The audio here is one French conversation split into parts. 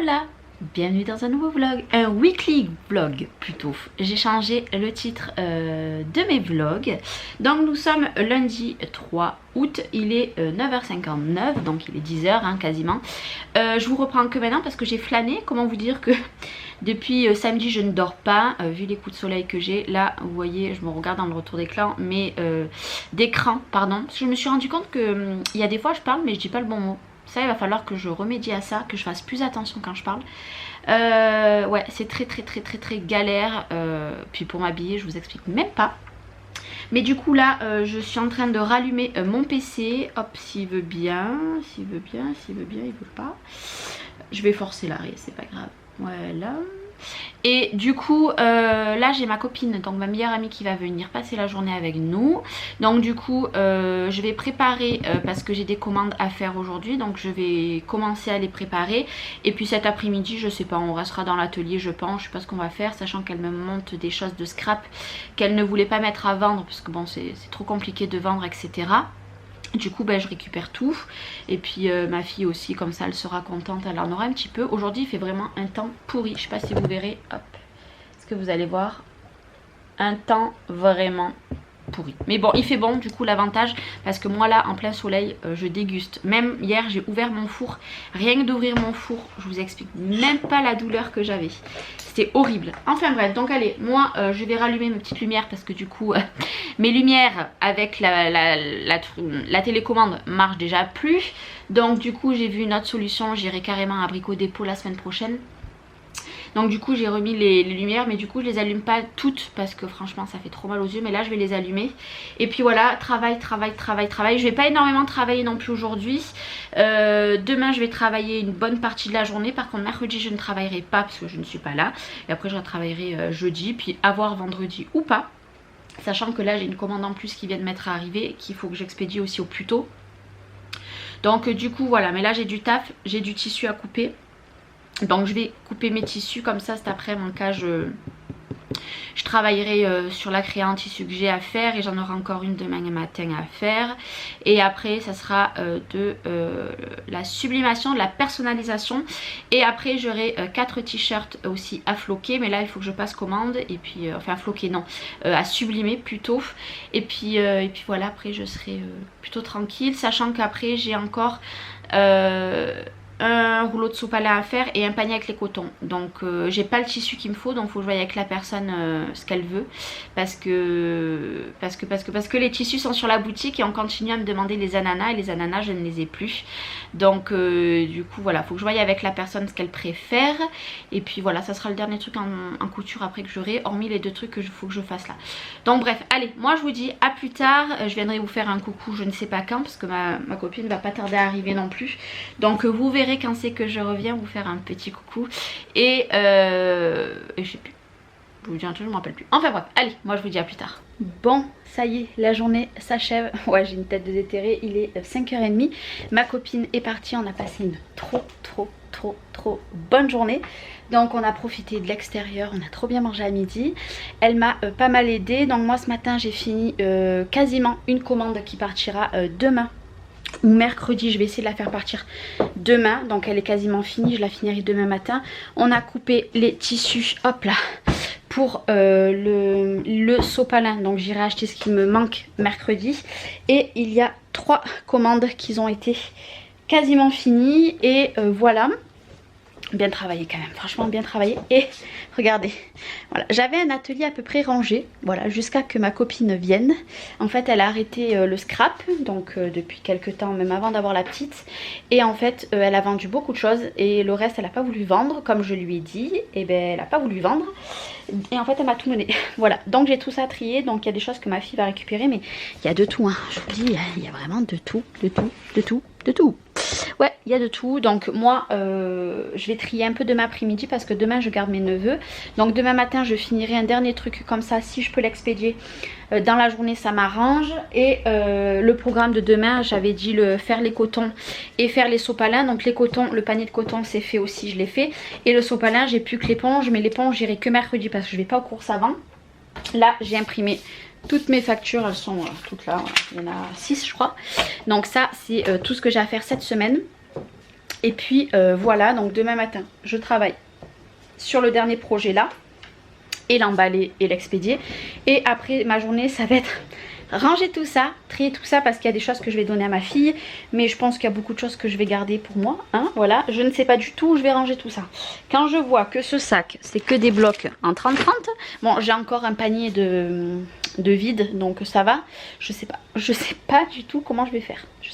Voilà, bienvenue dans un nouveau vlog, un weekly vlog plutôt. J'ai changé le titre de mes vlogs. Donc nous sommes lundi 3 août, il est 9h59, donc il est 10h hein, quasiment. Je vous reprends que maintenant parce que j'ai flâné, comment vous dire que depuis samedi je ne dors pas, vu les coups de soleil que j'ai. Là vous voyez, je me regarde dans le retour d'écran, mais d'écran pardon, parce que je me suis rendu compte que il y a des fois je parle mais je dis pas le bon mot. Ça, il va falloir que je remédie à ça, que je fasse plus attention quand je parle. Ouais, c'est très galère. Puis pour m'habiller, je vous explique même pas. Mais du coup là, je suis en train de rallumer mon PC. Hop, s'il veut bien, il veut pas. Je vais forcer l'arrêt, c'est pas grave. Voilà. Et du coup là j'ai ma copine, donc ma meilleure amie qui va venir passer la journée avec nous. Donc du coup je vais préparer parce que j'ai des commandes à faire aujourd'hui. Donc je vais commencer à les préparer. Et puis cet après-midi je sais pas, on restera dans l'atelier je pense. Je sais pas ce qu'on va faire, sachant qu'elle me montre des choses de scrap qu'elle ne voulait pas mettre à vendre parce que bon c'est trop compliqué de vendre, etc. Du coup ben, je récupère tout. Et puis ma fille aussi, comme ça elle sera contente, elle en aura un petit peu. Aujourd'hui il fait vraiment un temps pourri, je sais pas si vous verrez. Hop, est-ce que vous allez voir? Un temps vraiment pourri. Mais bon, il fait bon du coup l'avantage, parce que moi là en plein soleil je déguste. Même hier j'ai ouvert mon four, rien que d'ouvrir mon four, je vous explique même pas la douleur que j'avais. C'était horrible. Enfin bref, donc allez, moi je vais rallumer mes petites lumières parce que du coup mes lumières avec la télécommande marchent déjà plus. Donc du coup j'ai vu une autre solution, j'irai carrément à Brico Dépôt la semaine prochaine. Donc du coup j'ai remis les lumières, mais du coup je les allume pas toutes parce que franchement ça fait trop mal aux yeux. Mais là je vais les allumer. Et puis voilà, travail. Je vais pas énormément travailler non plus aujourd'hui. Demain je vais travailler une bonne partie de la journée. Par contre mercredi je ne travaillerai pas parce que je ne suis pas là. Et après je travaillerai jeudi, puis à voir vendredi ou pas. Sachant que là j'ai une commande en plus qui vient de m'être arrivée, qu'il faut que j'expédie aussi au plus tôt. Donc du coup voilà, mais là j'ai du taf, j'ai du tissu à couper. Donc je vais couper mes tissus comme ça cet après mon cas je travaillerai sur la créa en tissu que j'ai à faire. Et j'en aurai encore une demain matin à faire. Et après ça sera de la sublimation, de la personnalisation. Et après j'aurai 4 t-shirts aussi à floquer. Mais là il faut que je passe commande. Et puis enfin à floquer non, à sublimer plutôt. Et puis voilà, après je serai plutôt tranquille. Sachant qu'après j'ai encore un rouleau de sopalin à faire et un panier avec les cotons. Donc j'ai pas le tissu qu'il me faut, donc faut que je voie avec la personne ce qu'elle veut, parce que les tissus sont sur la boutique et on continue à me demander les ananas, et les ananas je ne les ai plus. Donc du coup voilà, faut que je voie avec la personne ce qu'elle préfère. Et puis voilà, ça sera le dernier truc en couture après que j'aurai, hormis les 2 trucs que faut que je fasse là. Donc bref, allez, moi je vous dis à plus tard. Je viendrai vous faire un coucou je ne sais pas quand, parce que ma copine va pas tarder à arriver non plus. Donc vous verrez quand c'est que je reviens vous faire un petit coucou. Et je sais plus, je vous dis un truc, je me rappelle plus. Enfin bref, allez, moi je vous dis à plus tard. Bon, ça y est, la journée s'achève. Ouais, j'ai une tête de déterrée, il est 5h30. Ma copine est partie, on a passé une trop bonne journée. Donc on a profité de l'extérieur, on a trop bien mangé à midi. Elle m'a pas mal aidée. Donc moi ce matin j'ai fini quasiment une commande qui partira demain ou mercredi. Je vais essayer de la faire partir demain, donc elle est quasiment finie, je la finirai demain matin. On a coupé les tissus, hop là, pour le sopalin, donc j'irai acheter ce qui me manque mercredi. Et il y a 3 commandes qui ont été quasiment finies. Et voilà, bien travaillé quand même, franchement bien travaillé. Et regardez, voilà, j'avais un atelier à peu près rangé, voilà, jusqu'à que ma copine vienne. En fait elle a arrêté le scrap, donc depuis quelques temps, même avant d'avoir la petite. Et en fait elle a vendu beaucoup de choses et le reste elle n'a pas voulu vendre comme je lui ai dit. Et ben elle n'a pas voulu vendre. Et en fait elle m'a tout donné. Voilà, donc j'ai tout ça à trier. Donc il y a des choses que ma fille va récupérer, mais il y a de tout hein. Je vous dis, il y a vraiment de tout. Ouais, il y a de tout. Donc moi je vais trier un peu demain après-midi parce que demain je garde mes neveux. Donc demain matin je finirai un dernier truc comme ça, si je peux l'expédier dans la journée ça m'arrange. Et le programme de demain, j'avais dit faire les cotons et faire les sopalins. Donc les cotons, le panier de coton c'est fait aussi, je l'ai fait. Et le sopalin j'ai plus que l'éponge, mais l'éponge j'irai que mercredi parce que je vais pas aux courses avant. Là j'ai imprimé toutes mes factures, elles sont toutes là, voilà. Il y en a 6 je crois. Donc ça c'est tout ce que j'ai à faire cette semaine. Et puis voilà, donc demain matin je travaille sur le dernier projet là, et l'emballer et l'expédier. Et après ma journée ça va être ranger tout ça, trier tout ça, parce qu'il y a des choses que je vais donner à ma fille, mais je pense qu'il y a beaucoup de choses que je vais garder pour moi, hein, voilà. Je ne sais pas du tout où je vais ranger tout ça. Quand je vois que ce sac c'est que des blocs en 30-30, bon j'ai encore un panier de vide, donc ça va. Je sais pas du tout comment je vais faire, je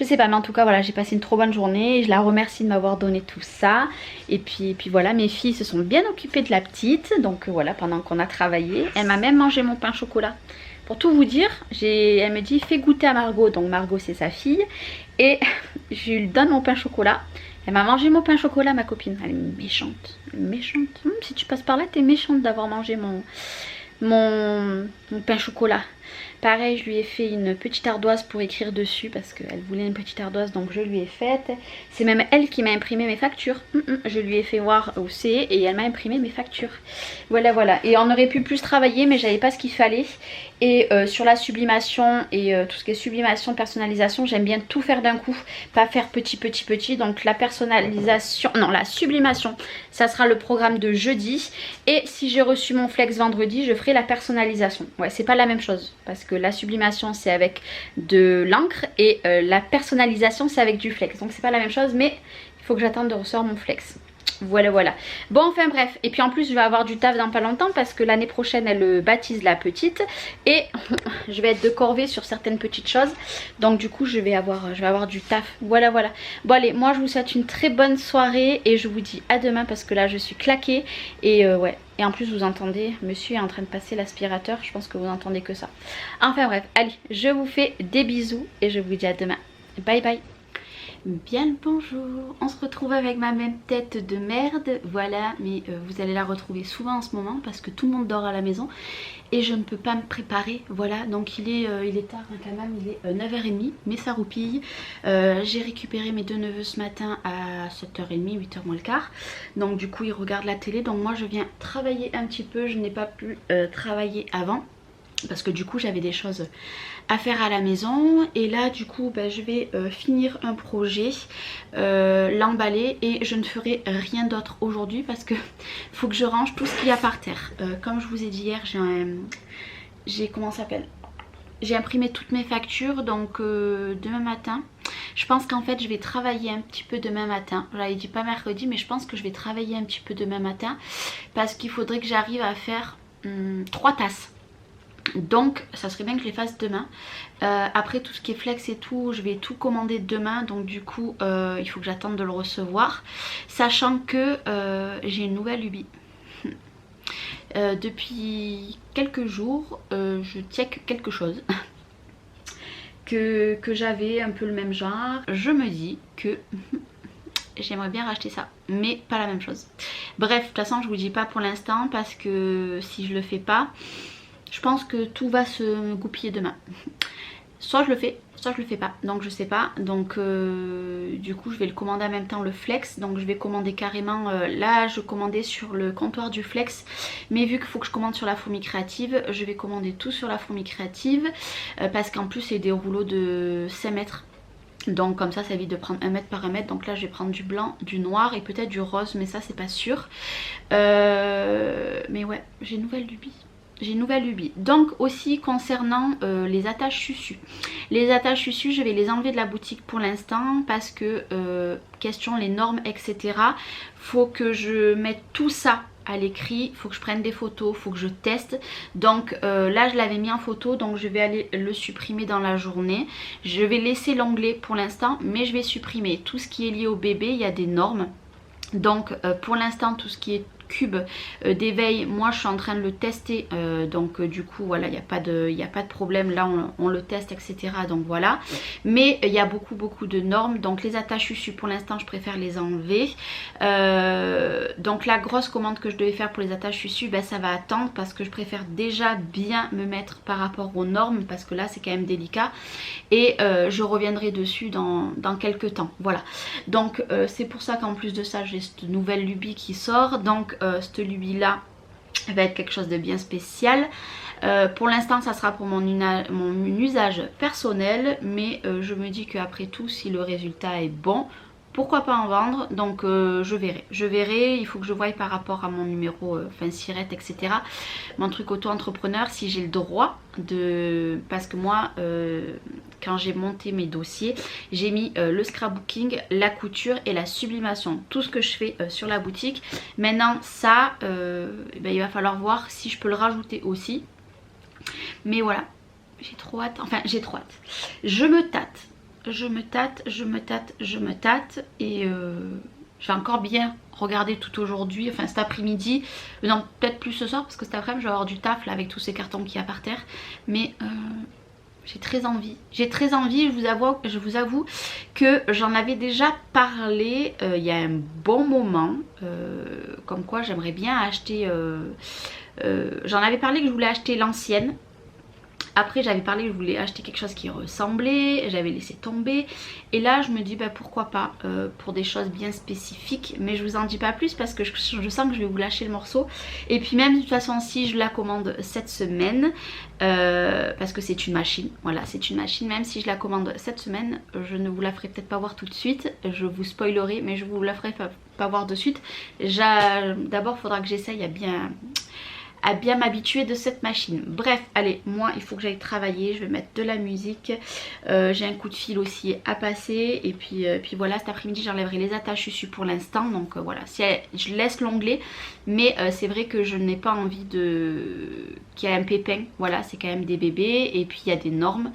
sais pas, mais en tout cas voilà, j'ai passé une trop bonne journée. Je la remercie de m'avoir donné tout ça. Et puis voilà, mes filles se sont bien occupées de la petite. Donc voilà, pendant qu'on a travaillé, elle m'a même mangé mon pain au chocolat. Pour tout vous dire, elle me dit fais goûter à Margot. Donc Margot c'est sa fille. Et je lui donne mon pain au chocolat. Elle m'a mangé mon pain au chocolat, ma copine. Elle est méchante, méchante. Si tu passes par là, t'es méchante d'avoir mangé mon pain au chocolat. Pareil, je lui ai fait une petite ardoise pour écrire dessus parce qu'elle voulait une petite ardoise, donc je lui ai faite. C'est même elle qui m'a imprimé mes factures. Je lui ai fait voir où c'est et elle m'a imprimé mes factures. Voilà, voilà. Et on aurait pu plus travailler, mais j'avais pas ce qu'il fallait. Et sur la sublimation et tout ce qui est sublimation, personnalisation, j'aime bien tout faire d'un coup, pas faire petit. Donc la personnalisation, non, la sublimation, ça sera le programme de jeudi. Et si j'ai reçu mon flex vendredi, je ferai la personnalisation. Ouais, c'est pas la même chose parce que la sublimation c'est avec de l'encre et la personnalisation c'est avec du flex. Donc c'est pas la même chose, mais il faut que j'attende de recevoir mon flex. Voilà, voilà. Bon, enfin bref. Et puis en plus, je vais avoir du taf dans pas longtemps parce que l'année prochaine, elle baptise la petite. Et je vais être de corvée sur certaines petites choses. Donc du coup, je vais avoir du taf. Voilà, voilà. Bon, allez, moi, je vous souhaite une très bonne soirée. Et je vous dis à demain parce que là, je suis claquée. Et ouais. Et en plus, vous entendez, monsieur est en train de passer l'aspirateur. Je pense que vous n'entendez que ça. Enfin bref, allez, je vous fais des bisous. Et je vous dis à demain. Bye, bye. Bien le bonjour, on se retrouve avec ma même tête de merde, voilà, mais vous allez la retrouver souvent en ce moment parce que tout le monde dort à la maison et je ne peux pas me préparer, voilà, donc il est tard hein, quand même, il est 9h30, mais ça roupille. J'ai récupéré mes deux neveux ce matin à 7h30, 8h moins le quart, donc du coup ils regardent la télé, donc moi je viens travailler un petit peu, je n'ai pas pu travailler avant. Parce que du coup j'avais des choses à faire à la maison et là du coup je vais finir un projet, l'emballer et je ne ferai rien d'autre aujourd'hui parce que faut que je range tout ce qu'il y a par terre. Comme je vous ai dit hier, j'ai imprimé toutes mes factures, donc demain matin je pense qu'en fait je vais travailler un petit peu demain matin. J'avais dit pas mercredi, mais je pense que je vais travailler un petit peu demain matin parce qu'il faudrait que j'arrive à faire 3 tasses. Donc ça serait bien que je les fasse demain. Après tout ce qui est flex et tout, je vais tout commander demain. Donc du coup il faut que j'attende de le recevoir. Sachant que j'ai une nouvelle lubie. Depuis quelques jours je check quelque chose que j'avais un peu le même genre. Je me dis que j'aimerais bien racheter ça, mais pas la même chose. Bref, de toute façon je vous dis pas pour l'instant parce que si je le fais pas, je pense que tout va se goupiller demain. Soit je le fais, soit je le fais pas. Donc je sais pas. Donc du coup je vais le commander en même temps le flex. Donc je vais commander carrément. Là je commandais sur le comptoir du flex. Mais vu qu'il faut que je commande sur la fourmi créative, je vais commander tout sur la fourmi créative. Parce qu'en plus c'est des rouleaux de 5 mètres. Donc comme ça évite de prendre 1 mètre par 1 mètre. Donc là je vais prendre du blanc, du noir et peut-être du rose. Mais ça c'est pas sûr. Mais ouais, j'ai une nouvelle lubie. J'ai une nouvelle lubie. Donc aussi concernant les attaches susu. Les attaches susu, je vais les enlever de la boutique pour l'instant parce que question les normes etc. Faut que je mette tout ça à l'écrit, faut que je prenne des photos, faut que je teste. Donc là je l'avais mis en photo, donc je vais aller le supprimer dans la journée. Je vais laisser l'onglet pour l'instant, mais je vais supprimer tout ce qui est lié au bébé. Il y a des normes. Donc pour l'instant tout ce qui est cube d'éveil, moi je suis en train de le tester, donc du coup voilà, il n'y a pas de problème, là on le teste etc, donc voilà. Mais il y a beaucoup de normes, donc les attaches USU pour l'instant je préfère les enlever. Donc la grosse commande que je devais faire pour les attaches USU, ça va attendre parce que je préfère déjà bien me mettre par rapport aux normes parce que là c'est quand même délicat et je reviendrai dessus dans quelques temps, voilà. Donc c'est pour ça qu'en plus de ça j'ai cette nouvelle lubie qui sort, donc cette lubie là va être quelque chose de bien spécial. Pour l'instant ça sera pour mon usage personnel, mais je me dis qu'après tout si le résultat est bon, pourquoi pas en vendre. Donc je verrai, il faut que je voie par rapport à mon numéro Sirette, etc. Mon truc auto-entrepreneur, si j'ai le droit de... Parce que moi, quand j'ai monté mes dossiers, j'ai mis le scrapbooking, la couture et la sublimation, tout ce que je fais sur la boutique. Maintenant ça, ben, il va falloir voir si je peux le rajouter aussi. Mais voilà, j'ai trop hâte, enfin j'ai trop hâte. Je me tâte et je vais encore bien regarder tout aujourd'hui, enfin cet après-midi, non peut-être plus ce soir parce que cet après-midi je vais avoir du taf là avec tous ces cartons qu'il y a par terre, mais j'ai très envie, je vous avoue que j'en avais déjà parlé il y a un bon moment, comme quoi j'aimerais bien acheter, j'en avais parlé que je voulais acheter l'ancienne. Après j'avais parlé que je voulais acheter quelque chose qui ressemblait, j'avais laissé tomber. Et là je me dis bah, pourquoi pas pour des choses bien spécifiques. Mais je vous en dis pas plus parce que je sens que je vais vous lâcher le morceau. Et puis même de toute façon si je la commande cette semaine, parce que c'est une machine, voilà c'est une machine, même si je la commande cette semaine, je ne vous la ferai peut-être pas voir tout de suite. Je vous spoilerai mais je vous la ferai pas voir de suite. D'abord il faudra que j'essaye à bien m'habituer de cette machine. Bref, allez, moi il faut que j'aille travailler, je vais mettre de la musique, j'ai un coup de fil aussi à passer et puis voilà, cet après-midi j'enlèverai les attaches dessus pour l'instant, donc voilà, je laisse l'onglet, mais c'est vrai que je n'ai pas envie qu'il y ait un pépin, voilà, c'est quand même des bébés et puis il y a des normes,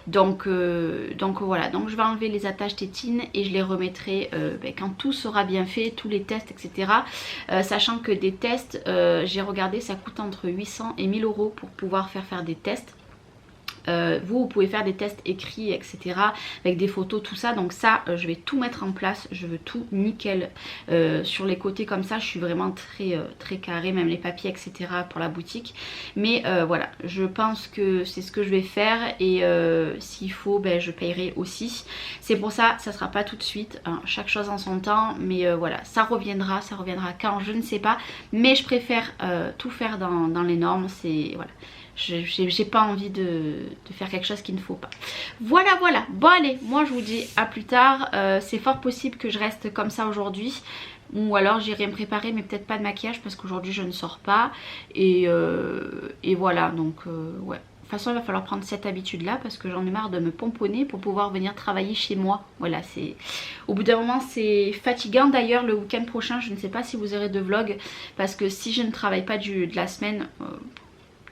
donc voilà, donc je vais enlever les attaches tétines et je les remettrai ben, quand tout sera bien fait, tous les tests, etc. Sachant que des tests, j'ai regardé, ça coûte entre 800 et 1000 euros pour pouvoir faire des tests. Vous pouvez faire des tests écrits, etc. avec des photos, tout ça. Donc ça, je vais tout mettre en place. Je veux tout nickel sur les côtés comme ça. Je suis vraiment très carré, même les papiers, etc. pour la boutique. Mais voilà, je pense que c'est ce que je vais faire. Et s'il faut, ben, je payerai aussi. C'est pour ça, ça sera pas tout de suite. Hein, chaque chose en son temps. Mais voilà, ça reviendra quand, je ne sais pas. Mais je préfère tout faire dans les normes. C'est voilà. J'ai pas envie de faire quelque chose qu'il ne faut pas. Voilà. Bon allez, moi je vous dis à plus tard. C'est fort possible que je reste comme ça aujourd'hui. Ou alors j'irai me préparer, mais peut-être pas de maquillage parce qu'aujourd'hui je ne sors pas. Et voilà, donc ouais. De toute façon il va falloir prendre cette habitude là parce que j'en ai marre de me pomponner pour pouvoir venir travailler chez moi. Voilà, c'est au bout d'un moment c'est fatigant. D'ailleurs le week-end prochain je ne sais pas si vous aurez de vlog parce que si je ne travaille pas de la semaine,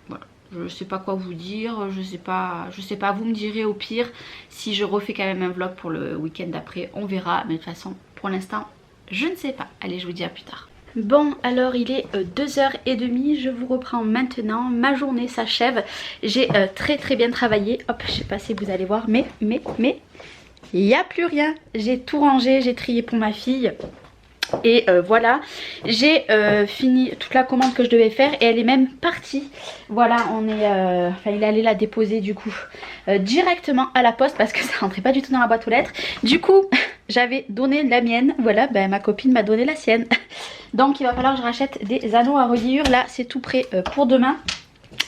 voilà. Je sais pas quoi vous dire, je sais pas, vous me direz au pire si je refais quand même un vlog pour le week-end d'après, on verra. Mais de toute façon pour l'instant je ne sais pas. Allez, je vous dis à plus tard. Bon alors il est 2h30, je vous reprends maintenant, ma journée s'achève. J'ai très bien travaillé, hop je sais pas si vous allez voir mais il n'y a plus rien. J'ai tout rangé, j'ai trié pour ma fille. Et voilà, j'ai fini toute la commande que je devais faire et elle est même partie. Voilà, on est, enfin il est allé la déposer du coup directement à la poste parce que ça rentrait pas du tout dans la boîte aux lettres. Du coup, j'avais donné la mienne, voilà, ben, ma copine m'a donné la sienne. Donc il va falloir que je rachète des anneaux à reliure. Là c'est tout prêt pour demain.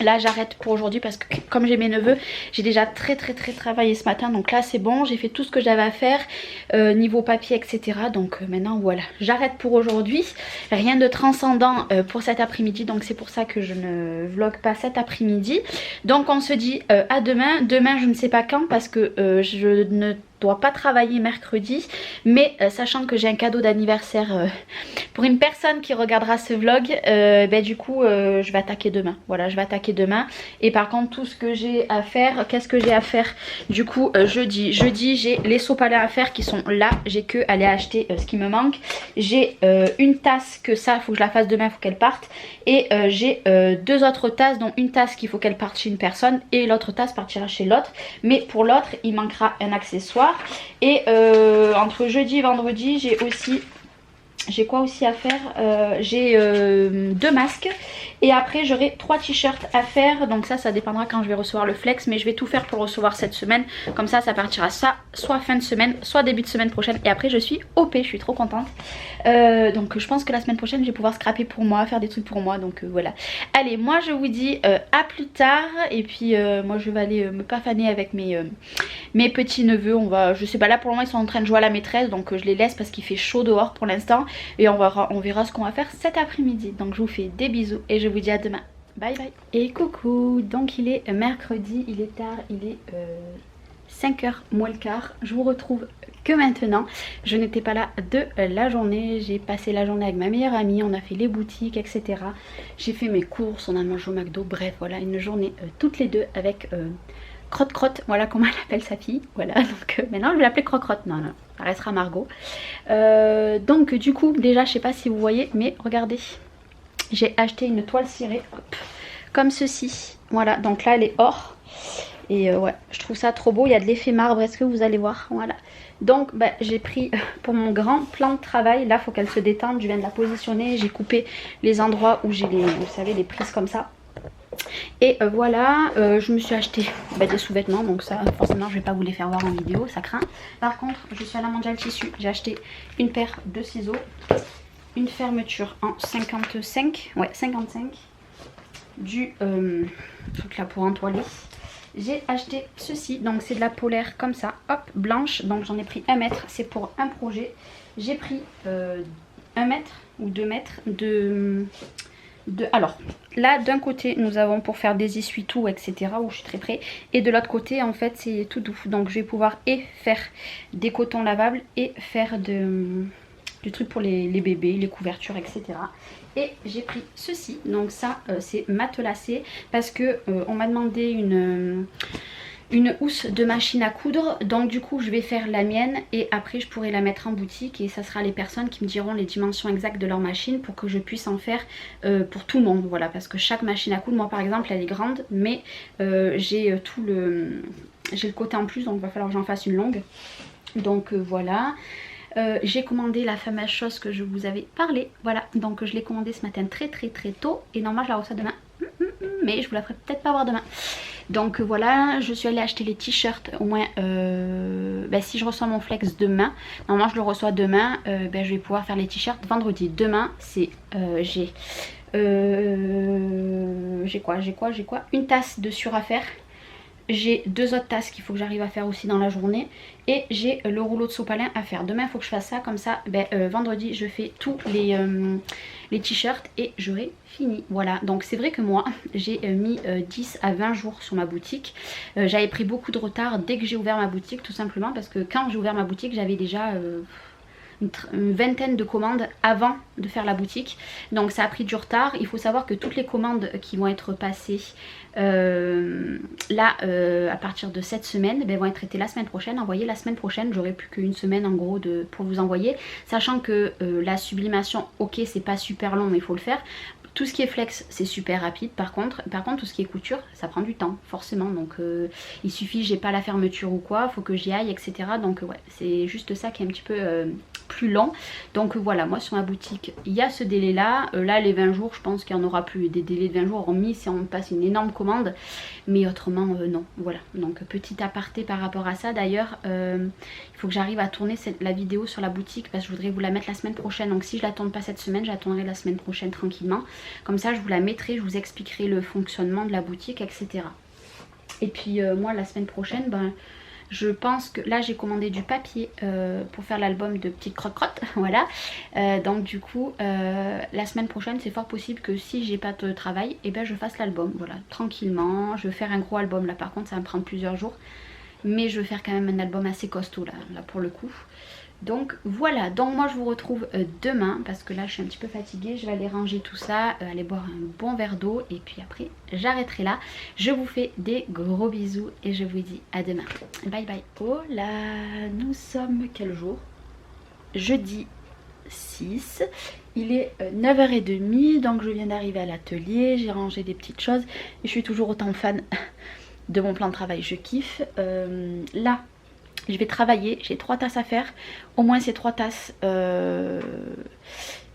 Là j'arrête pour aujourd'hui parce que comme j'ai mes neveux, j'ai déjà très travaillé ce matin. Donc là c'est bon, j'ai fait tout ce que j'avais à faire niveau papier, etc. Donc maintenant voilà, j'arrête pour aujourd'hui. Rien de transcendant pour cet après-midi. Donc c'est pour ça que je ne vlog pas cet après-midi. Donc on se dit à demain. Demain je ne sais pas quand parce que je ne dois pas travailler mercredi, mais sachant que j'ai un cadeau d'anniversaire pour une personne qui regardera ce vlog, ben, du coup je vais attaquer demain. Voilà, je vais attaquer demain. Et par contre tout ce que j'ai à faire, qu'est-ce que j'ai à faire du coup jeudi j'ai les sopalins à faire qui sont là, j'ai que aller acheter ce qui me manque. J'ai une tasse que ça faut que je la fasse demain, faut qu'elle parte. Et j'ai deux autres tasses, dont une tasse qu'il faut qu'elle parte chez une personne et l'autre tasse partira chez l'autre. Mais pour l'autre il manquera un accessoire. Et entre jeudi et vendredi j'ai aussi j'ai quoi aussi à faire? J'ai 2 masques et après j'aurai 3 t-shirts à faire. Donc ça dépendra quand je vais recevoir le flex, mais je vais tout faire pour le recevoir cette semaine. Comme ça partira soit fin de semaine, soit début de semaine prochaine. Et après je suis OP, je suis trop contente. Donc je pense que la semaine prochaine je vais pouvoir scraper pour moi, faire des trucs pour moi. Donc voilà. Allez, moi je vous dis à plus tard. Et puis moi je vais aller me pafaner avec mes petits neveux. Je sais pas, là pour le moment ils sont en train de jouer à la maîtresse. Donc je les laisse parce qu'il fait chaud dehors pour l'instant. Et on verra ce qu'on va faire cet après-midi. Donc je vous fais des bisous et je vous dis à demain. Bye bye. Et coucou, donc il est mercredi, il est tard, il est 5h moins le quart. Je vous retrouve que maintenant. Je n'étais pas là de la journée. J'ai passé la journée avec ma meilleure amie. On a fait les boutiques, etc. J'ai fait mes courses, on a mangé au McDo. Bref, voilà, une journée toutes les deux avec Crotte-Crotte. Voilà comment elle appelle sa fille. Voilà, donc maintenant je vais l'appeler Crotte-Crotte. Non, ça restera Margot. Donc du coup, déjà, je sais pas si vous voyez, mais regardez. J'ai acheté une toile cirée, hop, comme ceci. Voilà, donc là elle est or. Et ouais, je trouve ça trop beau. Il y a de l'effet marbre, est-ce que vous allez voir? Voilà. Donc j'ai pris pour mon grand plan de travail. Là, il faut qu'elle se détende. Je viens de la positionner. J'ai coupé les endroits où j'ai vous savez, les prises comme ça. Et voilà, je me suis acheté des sous-vêtements. Donc ça, forcément, je vais pas vous les faire voir en vidéo, ça craint. Par contre, je suis allée à Mondial Tissu. J'ai acheté une paire de ciseaux. Une fermeture en 55, ouais 55, du truc là pour entoiler. J'ai acheté ceci, donc c'est de la polaire comme ça, hop, blanche, donc j'en ai pris 1 mètre, c'est pour un projet. J'ai pris 1 mètre ou 2 mètres alors là d'un côté nous avons pour faire des essuie-tout etc où je suis très près, et de l'autre côté en fait c'est tout doux, donc je vais pouvoir et faire des cotons lavables et faire du truc pour les bébés, les couvertures, etc. Et j'ai pris ceci, donc ça c'est matelassé parce que on m'a demandé une housse de machine à coudre, donc du coup je vais faire la mienne et après je pourrai la mettre en boutique et ça sera les personnes qui me diront les dimensions exactes de leur machine pour que je puisse en faire pour tout le monde, voilà, parce que chaque machine à coudre, moi par exemple elle est grande mais j'ai le côté en plus, donc il va falloir que j'en fasse une longue, donc voilà. J'ai commandé la fameuse chose que je vous avais parlé, voilà, donc je l'ai commandé ce matin très tôt et normalement je la reçois demain, mais je vous la ferai peut-être pas voir demain. Donc voilà, je suis allée acheter les t-shirts au moins, si je reçois mon flex demain, normalement je le reçois demain, je vais pouvoir faire les t-shirts vendredi. Demain c'est j'ai quoi, une tasse de sur à faire. J'ai 2 autres tasses qu'il faut que j'arrive à faire aussi dans la journée. Et j'ai le rouleau de sopalin à faire. Demain il faut que je fasse ça, comme ça vendredi je fais tous les t-shirts et j'aurai fini. Voilà, donc c'est vrai que moi j'ai mis 10 à 20 jours sur ma boutique. J'avais pris beaucoup de retard dès que j'ai ouvert ma boutique, tout simplement parce que quand j'ai ouvert ma boutique j'avais déjà une vingtaine de commandes avant de faire la boutique, donc ça a pris du retard. Il faut savoir que toutes les commandes qui vont être passées là à partir de cette semaine vont être traitées la semaine prochaine, envoyées la semaine prochaine. J'aurai plus qu'une semaine en gros pour vous envoyer, sachant que la sublimation, ok c'est pas super long mais il faut le faire. Tout ce qui est flex c'est super rapide, par contre tout ce qui est couture ça prend du temps forcément, donc il suffit, j'ai pas la fermeture ou quoi, faut que j'y aille etc, donc ouais c'est juste ça qui est un petit peu plus lent. Donc voilà, moi sur ma boutique il y a ce délai là, là les 20 jours je pense qu'il n'y en aura plus des délais de 20 jours hormis si on passe une énorme commande, mais autrement non, voilà. Donc petit aparté par rapport à ça. D'ailleurs il faut que j'arrive à tourner la vidéo sur la boutique parce que je voudrais vous la mettre la semaine prochaine, donc si je la tourne pas cette semaine, je la tournerai la semaine prochaine tranquillement, comme ça je vous la mettrai, je vous expliquerai le fonctionnement de la boutique etc. Et puis moi la semaine prochaine je pense que là j'ai commandé du papier pour faire l'album de Petite Crotte-Crotte, voilà. Donc du coup la semaine prochaine c'est fort possible que si j'ai pas de travail, et je fasse l'album, voilà, tranquillement. Je vais faire un gros album là, par contre ça va me prendre plusieurs jours, mais je vais faire quand même un album assez costaud là pour le coup. Donc voilà, donc moi je vous retrouve demain parce que là je suis un petit peu fatiguée. Je vais aller ranger tout ça, aller boire un bon verre d'eau et puis après j'arrêterai là. Je vous fais des gros bisous et je vous dis à demain. Bye bye. Oh là, nous sommes quel jour? Jeudi 6. Il est 9h30, donc je viens d'arriver à l'atelier. J'ai rangé des petites choses et je suis toujours autant fan de mon plan de travail, je kiffe. Là Je vais travailler, j'ai 3 tasses à faire. Au moins ces 3 tasses,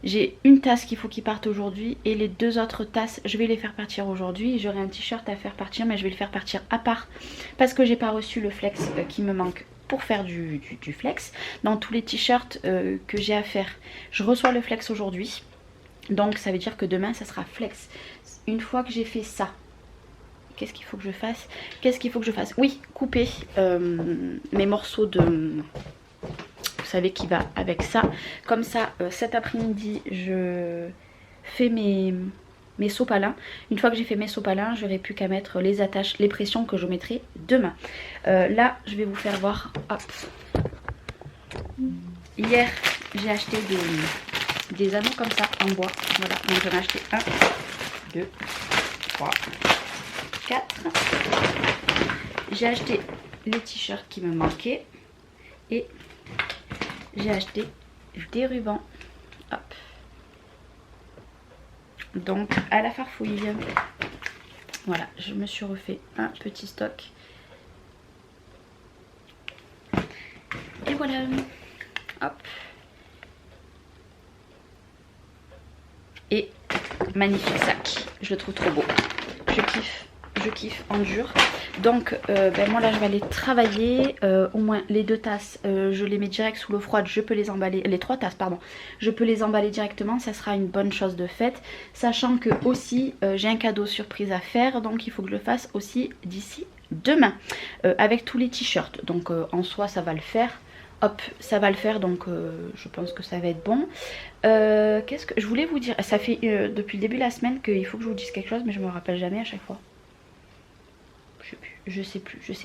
j'ai une tasse qu'il faut qu'il parte aujourd'hui. Et les 2 autres tasses, je vais les faire partir aujourd'hui. J'aurai un t-shirt à faire partir, mais je vais le faire partir à part. Parce que j'ai pas reçu le flex qui me manque pour faire du flex. Dans tous les t-shirts que j'ai à faire, je reçois le flex aujourd'hui. Donc ça veut dire que demain ça sera flex. Une fois que j'ai fait ça, qu'est-ce qu'il faut que je fasse? Qu'est-ce qu'il faut que je fasse? Oui, couper mes morceaux de... Vous savez qui va avec ça. Comme ça, cet après-midi, je fais mes sopalins. Une fois que j'ai fait mes sopalins, j'aurai plus qu'à mettre les attaches, les pressions que je mettrai demain. Là, je vais vous faire voir. Hop. Hier, j'ai acheté des anneaux comme ça en bois. Voilà, donc j'en ai acheté 1, 2, 3, 4. J'ai acheté les t-shirts qui me manquaient et j'ai acheté des rubans. Hop. Donc à la farfouille. Voilà, je me suis refait un petit stock. Et voilà. Hop. Et magnifique sac. Je le trouve trop beau. Je kiffe en dur. Donc moi là je vais aller travailler. Au moins les 2 tasses je les mets direct sous l'eau froide. Je peux les emballer, les 3 tasses pardon, je peux les emballer directement. Ça sera une bonne chose de faite. Sachant que aussi j'ai un cadeau surprise à faire. Donc il faut que je le fasse aussi d'ici demain avec tous les t-shirts. Donc en soi ça va le faire. Hop, ça va le faire, donc je pense que ça va être bon. Qu'est-ce que je voulais vous dire? Ça fait depuis le début de la semaine qu'il faut que je vous dise quelque chose, mais je me rappelle jamais à chaque fois. Je sais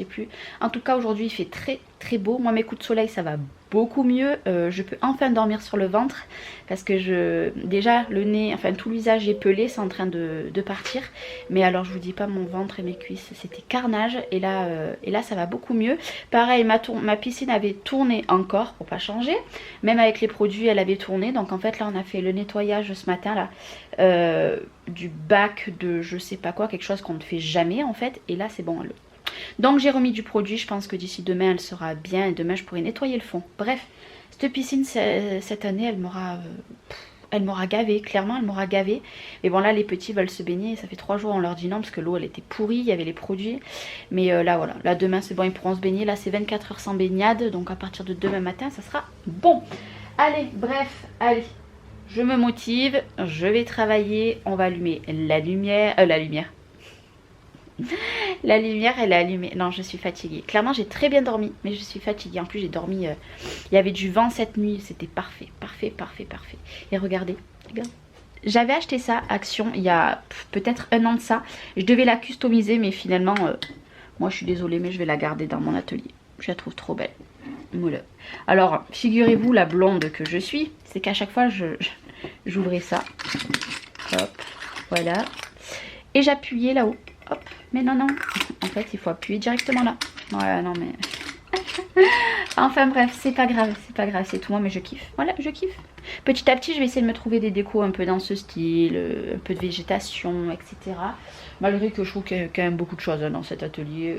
plus. En tout cas aujourd'hui il fait très très beau. Moi mes coups de soleil ça va beaucoup mieux. Je peux enfin dormir sur le ventre parce que déjà le nez, enfin tout le visage est pelé, c'est en train de partir. Mais alors je vous dis pas, mon ventre et mes cuisses c'était carnage. Et là ça va beaucoup mieux. Pareil, ma piscine avait tourné encore pour pas changer. Même avec les produits elle avait tourné. Donc en fait là on a fait le nettoyage ce matin là. Du bac de je sais pas quoi, quelque chose qu'on ne fait jamais en fait. Et là c'est bon. Donc j'ai remis du produit, je pense que d'ici demain elle sera bien et demain je pourrai nettoyer le fond. Bref, cette piscine cette année elle m'aura gavé, clairement elle m'aura gavé. Mais bon là les petits veulent se baigner, ça fait 3 jours on leur dit non parce que l'eau elle était pourrie, il y avait les produits. Mais là voilà, là demain c'est bon, ils pourront se baigner. Là c'est 24 heures sans baignade, donc à partir de demain matin ça sera bon. Allez, bref, allez. Je me motive, je vais travailler, on va allumer la lumière, La lumière elle est allumée. Non, je suis fatiguée. Clairement j'ai très bien dormi, mais je suis fatiguée. En plus j'ai dormi, il y avait du vent cette nuit, c'était parfait. Et regardez, regarde. J'avais acheté ça, Action, il y a peut-être 1 an de ça. Je devais la customiser, mais finalement, moi je suis désolée, mais je vais la garder dans mon atelier. Je la trouve trop belle. Voilà. Alors, figurez-vous la blonde que je suis, c'est qu'à chaque fois j'ouvrais ça. Hop, voilà. Et j'appuyais là-haut. Hop, mais non. En fait, il faut appuyer directement là. Ouais, non mais... Enfin bref, c'est pas grave, c'est tout moi, mais je kiffe. Voilà, je kiffe. Petit à petit, je vais essayer de me trouver des décos un peu dans ce style, un peu de végétation, etc. Malgré que je trouve qu'il y a quand même beaucoup de choses dans cet atelier,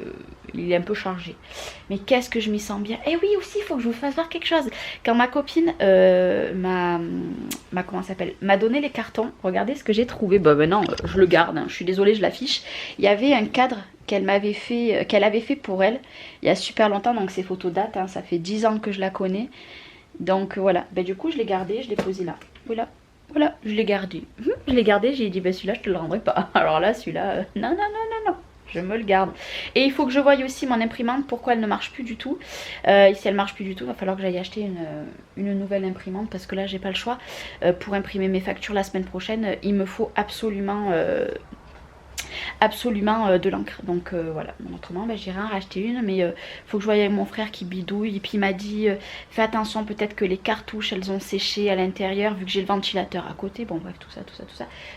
il est un peu chargé. Mais qu'est-ce que je m'y sens bien. Et oui, aussi, il faut que je vous fasse voir quelque chose. Quand ma copine m'a donné les cartons, regardez ce que j'ai trouvé. Bah maintenant, je le garde, hein. Je suis désolée, je l'affiche. Il y avait un cadre qu'elle avait fait pour elle il y a super longtemps, donc ces photos datent, hein, ça fait 10 ans que je la connais. Donc voilà, ben, du coup je l'ai gardé, je l'ai posé là. Voilà, je l'ai gardé. J'ai dit ben celui-là je te le rendrai pas. Alors là celui-là, non, je me le garde. Et il faut que je voie aussi mon imprimante, pourquoi elle ne marche plus du tout. Et si elle marche plus du tout, il va falloir que j'aille acheter une nouvelle imprimante, parce que là j'ai pas le choix. Pour imprimer mes factures la semaine prochaine, il me faut absolument de l'encre. Donc voilà, autrement ben, j'irai en racheter une, mais faut que je voie avec mon frère qui bidouille. Et puis il m'a dit fais attention, peut-être que les cartouches elles ont séché à l'intérieur vu que j'ai le ventilateur à côté. Bon bref, tout ça.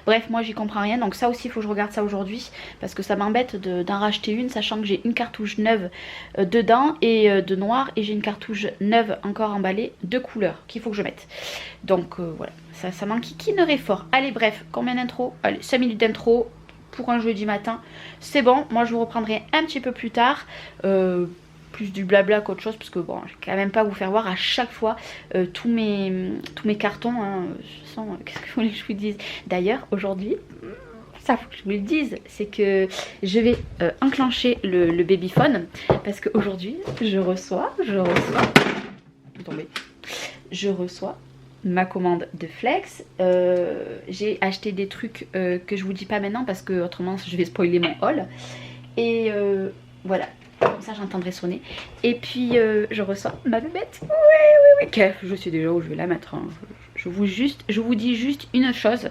Bref, moi j'y comprends rien, donc ça aussi il faut que je regarde ça aujourd'hui, parce que ça m'embête d'en racheter une, sachant que j'ai une cartouche neuve dedans et de noir, et j'ai une cartouche neuve encore emballée de couleur qu'il faut que je mette. Donc voilà, ça m'enquiquinerait fort. Allez bref, combien d'intro? Allez, 5 minutes d'intro pour un jeudi matin, c'est bon. Moi je vous reprendrai un petit peu plus tard. Je plus du blabla qu'autre chose, parce que bon, je vais quand même pas vous faire voir à chaque fois tous mes cartons, hein. De toute façon, qu'est-ce que vous voulez que je vous dise? D'ailleurs, aujourd'hui, ça faut que je vous le dise, c'est que je vais enclencher le babyphone, parce qu'aujourd'hui, je reçois ma commande de Flex. J'ai acheté des trucs que je vous dis pas maintenant parce que autrement je vais spoiler mon haul. Et voilà, comme ça j'entendrai sonner. Et puis je reçois ma bébête. Oui. Je sais déjà où je vais la mettre, hein. Je vous dis juste une chose,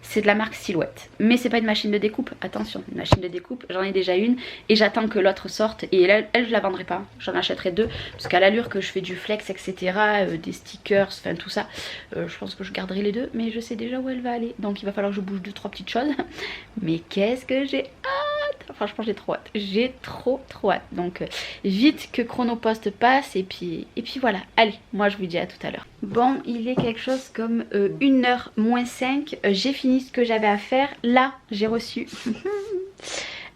c'est de la marque Silhouette. Mais c'est pas une machine de découpe, attention, une machine de découpe, j'en ai déjà une et j'attends que l'autre sorte. Et elle je la vendrai pas, j'en achèterai deux. Parce qu'à l'allure que je fais du flex, etc., des stickers, enfin tout ça, je pense que je garderai les deux. Mais je sais déjà où elle va aller. Donc il va falloir que je bouge 2-3 petites choses. Mais qu'est-ce que j'ai hâte! Franchement j'ai trop hâte, j'ai trop hâte. Donc vite que Chronopost passe et puis voilà. Allez, moi je vous dis à tout à l'heure. Bon, il est quelque chose comme 1h moins 5. J'ai fini ce que j'avais à faire. Là, j'ai reçu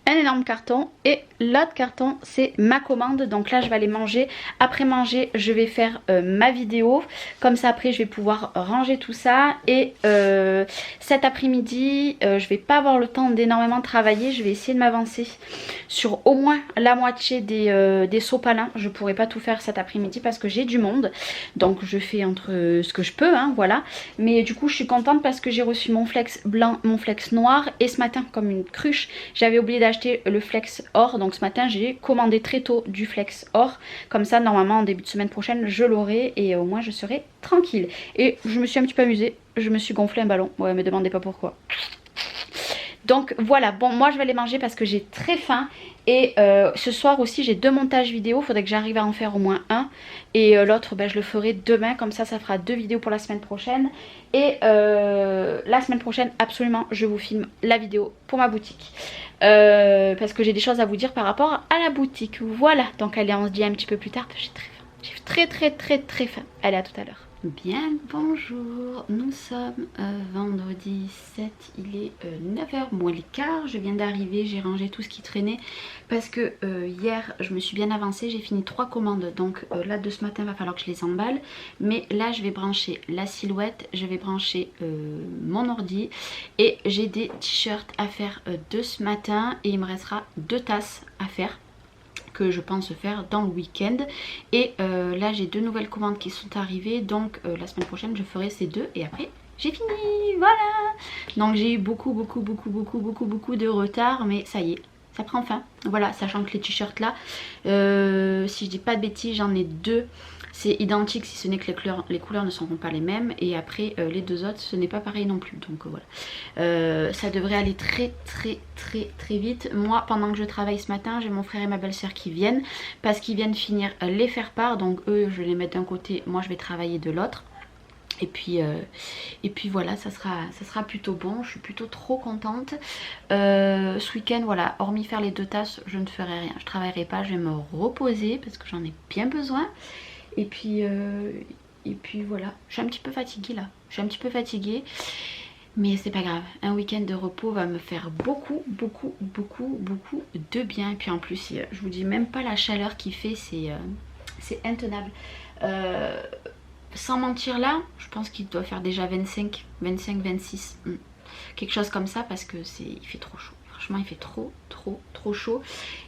un énorme carton et l'autre carton c'est ma commande, donc là je vais aller manger. Après manger je vais faire ma vidéo, comme ça après je vais pouvoir ranger tout ça. Et cet après-midi je vais pas avoir le temps d'énormément travailler, je vais essayer de m'avancer sur au moins la moitié des sopalins. Je pourrai pas tout faire cet après-midi parce que j'ai du monde, donc je fais entre ce que je peux, hein, voilà. Mais du coup je suis contente parce que j'ai reçu mon flex blanc, mon flex noir, et ce matin comme une cruche j'avais oublié d'acheter le flex or, donc ce matin j'ai commandé très tôt du flex or, comme ça normalement en début de semaine prochaine je l'aurai et au moins je serai tranquille. Et je me suis un petit peu amusée, je me suis gonflé un ballon, ouais me demandez pas pourquoi. Donc voilà, bon moi je vais aller manger parce que j'ai très faim. Et ce soir aussi j'ai 2 montages vidéo, faudrait que j'arrive à en faire au moins un. Et l'autre ben, je le ferai demain, comme ça ça fera 2 vidéos pour la semaine prochaine. Et la semaine prochaine absolument je vous filme la vidéo pour ma boutique. Parce que j'ai des choses à vous dire par rapport à la boutique. Voilà, donc allez on se dit un petit peu plus tard, j'ai très faim. J'ai très faim. Allez à tout à l'heure. Bien bonjour, nous sommes vendredi 7, il est 9h moins le quart, je viens d'arriver, j'ai rangé tout ce qui traînait parce que hier je me suis bien avancée, j'ai fini 3 commandes, donc là de ce matin il va falloir que je les emballe. Mais là je vais brancher la Silhouette, je vais brancher mon ordi et j'ai des t-shirts à faire de ce matin et il me restera 2 tasses à faire que je pense faire dans le week-end. Et là j'ai 2 nouvelles commandes qui sont arrivées, donc la semaine prochaine je ferai ces 2 et après j'ai fini, voilà. Donc j'ai eu beaucoup de retard, mais ça y est, ça prend fin. Voilà, sachant que les t-shirts là, si je dis pas de bêtises, j'en ai 2. C'est identique si ce n'est que les couleurs ne seront pas les mêmes. Et après les 2 autres ce n'est pas pareil non plus. Donc voilà. Ça devrait aller très vite. Moi pendant que je travaille ce matin j'ai mon frère et ma belle-sœur qui viennent. Parce qu'ils viennent finir les faire-part. Donc eux je vais les mettre d'un côté, moi je vais travailler de l'autre. Et puis voilà, ça sera plutôt bon. Je suis plutôt trop contente. Ce week-end, voilà, hormis faire les 2 tasses, je ne ferai rien. Je travaillerai pas, je vais me reposer parce que j'en ai bien besoin. Et puis voilà, je suis un petit peu fatiguée là. Je suis un petit peu fatiguée. Mais c'est pas grave, un week-end de repos va me faire beaucoup de bien. Et puis en plus, je vous dis même pas la chaleur qu'il fait, c'est intenable. Sans mentir là, je pense qu'il doit faire déjà 25, 26, quelque chose comme ça parce que il fait trop chaud. Franchement il fait trop chaud.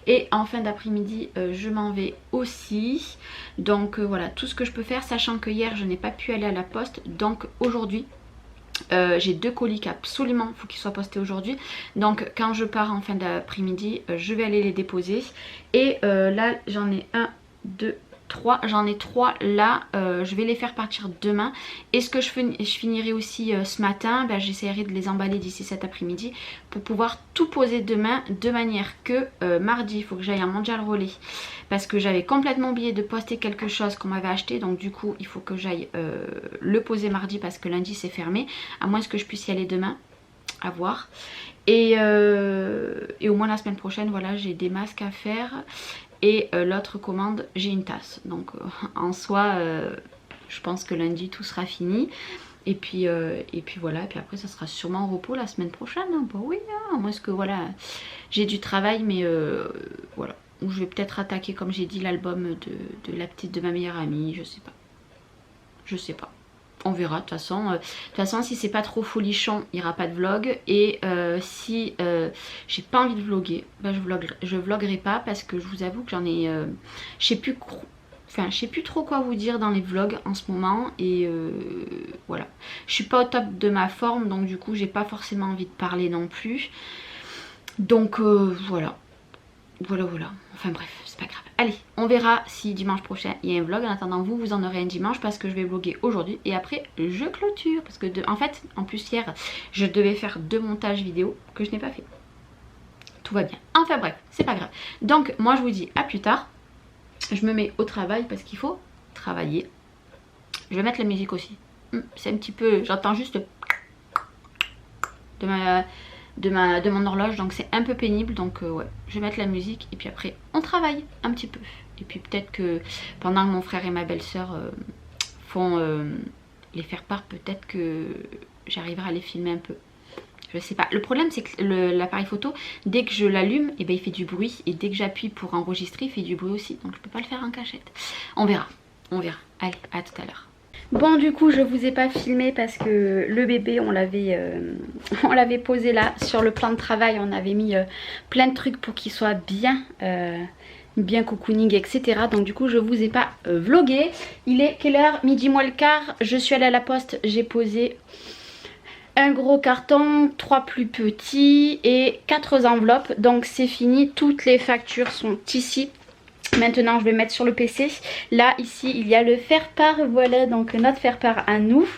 Et en fin d'après-midi je m'en vais aussi. Donc voilà tout ce que je peux faire, sachant que hier je n'ai pas pu aller à la poste. Donc aujourd'hui j'ai 2 colis absolument faut qu'ils soient postés aujourd'hui. Donc quand je pars en fin d'après-midi je vais aller les déposer. Et là j'en ai 1, 2, 3, j'en ai 3 là, je vais les faire partir demain. Et ce que je finirai aussi ce matin, ben, j'essaierai de les emballer d'ici cet après-midi pour pouvoir tout poser demain, de manière que mardi il faut que j'aille à Mondial Relais parce que j'avais complètement oublié de poster quelque chose qu'on m'avait acheté. Donc du coup il faut que j'aille le poser mardi parce que lundi c'est fermé, à moins que je puisse y aller demain, à voir. Et au moins la semaine prochaine voilà j'ai des masques à faire. Et l'autre commande, j'ai une tasse. Donc en soi, je pense que lundi tout sera fini. Et puis voilà, et puis après ça sera sûrement au repos la semaine prochaine. Hein. Bah oui, hein, moi est-ce que voilà, j'ai du travail mais voilà. Ou je vais peut-être attaquer, comme j'ai dit, l'album de la petite de ma meilleure amie. Je sais pas. Je sais pas. On verra. De toute façon, si c'est pas trop folichon, il n'y aura pas de vlog. Et si j'ai pas envie de vlogger, bah, je vloguerai pas parce que je vous avoue que j'en ai... je sais plus... Enfin, je sais plus trop quoi vous dire dans les vlogs en ce moment. Et voilà. Je suis pas au top de ma forme. Donc du coup, j'ai pas forcément envie de parler non plus. Donc voilà. Voilà. Enfin bref, c'est pas grave. Allez, on verra si dimanche prochain il y a un vlog. En attendant, vous en aurez un dimanche parce que je vais vlogger aujourd'hui. Et après, je clôture. Parce que en fait, en plus hier, je devais faire 2 montages vidéo que je n'ai pas fait. Tout va bien. Enfin bref, c'est pas grave. Donc moi je vous dis à plus tard. Je me mets au travail parce qu'il faut travailler. Je vais mettre la musique aussi. C'est un petit peu... J'entends juste de mon horloge, donc c'est un peu pénible. Donc ouais, je vais mettre la musique et puis après on travaille un petit peu. Et puis peut-être que pendant que mon frère et ma belle-sœur font les faire-part, peut-être que j'arriverai à les filmer un peu. Je sais pas. Le problème c'est que l'appareil photo, dès que je l'allume, et ben, il fait du bruit. Et dès que j'appuie pour enregistrer, il fait du bruit aussi. Donc je peux pas le faire en cachette. On verra. On verra. Allez, à tout à l'heure. Bon, du coup je vous ai pas filmé parce que le bébé on l'avait posé là sur le plan de travail. On avait mis plein de trucs pour qu'il soit bien cocooning, etc. Donc du coup je vous ai pas vlogué. Il est quelle heure? Midi moins le quart. Je suis allée à la poste, j'ai posé un gros carton, 3 plus petits et 4 enveloppes. Donc c'est fini, toutes les factures sont ici. Maintenant je vais mettre sur le PC. Là ici il y a le faire-part. Voilà donc notre faire-part à nous.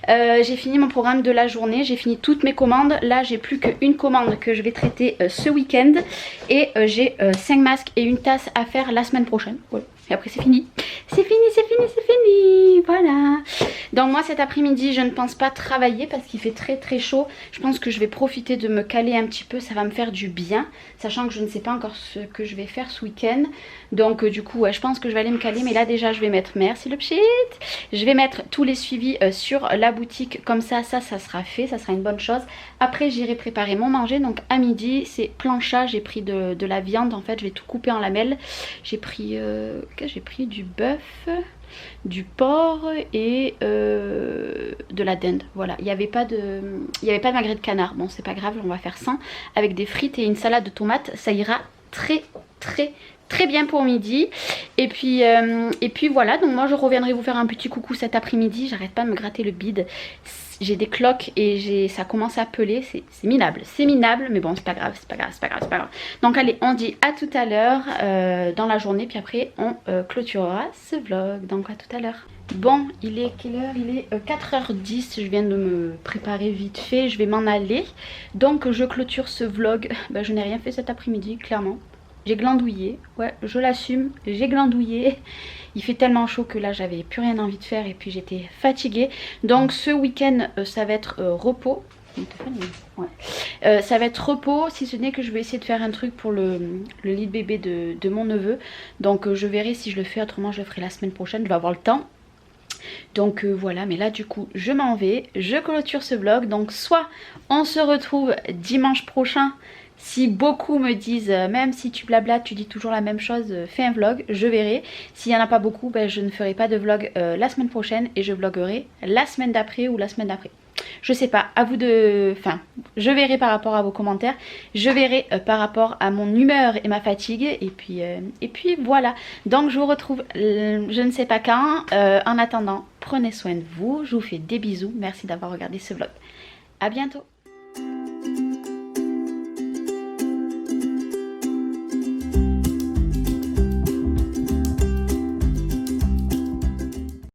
J'ai fini mon programme de la journée. J'ai fini toutes mes commandes. Là j'ai plus qu'une commande que je vais traiter ce week-end. Et j'ai 5 masques et une tasse à faire la semaine prochaine. Voilà. Et après c'est fini. C'est fini. Voilà. Donc moi cet après-midi je ne pense pas travailler parce qu'il fait très chaud. Je pense que je vais profiter de me caler un petit peu. Ça va me faire du bien. Sachant que je ne sais pas encore ce que je vais faire ce week-end. Donc du coup ouais, je pense que je vais aller me caler. Mais là déjà je vais mettre, merci le pchit, je vais mettre tous les suivis sur la boutique. Comme ça sera fait. Ça sera une bonne chose. Après j'irai préparer mon manger. Donc à midi c'est plancha. J'ai pris de la viande. En fait je vais tout couper en lamelles. J'ai pris du bœuf, du porc et de la dinde. Voilà, il n'y avait pas de magret de canard. Bon c'est pas grave, on va faire sans avec des frites et une salade de tomates. Ça ira très bien pour midi. Et puis voilà, donc moi je reviendrai vous faire un petit coucou cet après-midi. J'arrête pas de me gratter le bide. J'ai des cloques et ça commence à peler. C'est minable, mais bon c'est pas grave. Donc allez, on dit à tout à l'heure dans la journée. Puis après on clôturera ce vlog. Donc à tout à l'heure. Bon, il est quelle heure? Il est 4h10. Je viens de me préparer vite fait. Je vais m'en aller. Donc je clôture ce vlog. Ben, je n'ai rien fait cet après-midi, clairement. J'ai glandouillé, ouais je l'assume, j'ai glandouillé. Il fait tellement chaud que là j'avais plus rien envie de faire et puis j'étais fatiguée. Donc ce week-end ça va être repos. Ouais. Ça va être repos, si ce n'est que je vais essayer de faire un truc pour le lit de bébé de mon neveu. Donc je verrai si je le fais, autrement je le ferai la semaine prochaine, je vais avoir le temps. Donc voilà, mais là du coup je m'en vais, je clôture ce vlog. Donc soit on se retrouve dimanche prochain. Si beaucoup me disent, même si tu blablates, tu dis toujours la même chose, fais un vlog, je verrai. S'il n'y en a pas beaucoup, ben, je ne ferai pas de vlog la semaine prochaine et je vloguerai la semaine d'après ou la semaine d'après. Je sais pas, à vous de... Enfin, je verrai par rapport à vos commentaires, je verrai par rapport à mon humeur et ma fatigue. Et puis voilà, donc je vous retrouve je ne sais pas quand. En attendant, prenez soin de vous, je vous fais des bisous, merci d'avoir regardé ce vlog. À bientôt.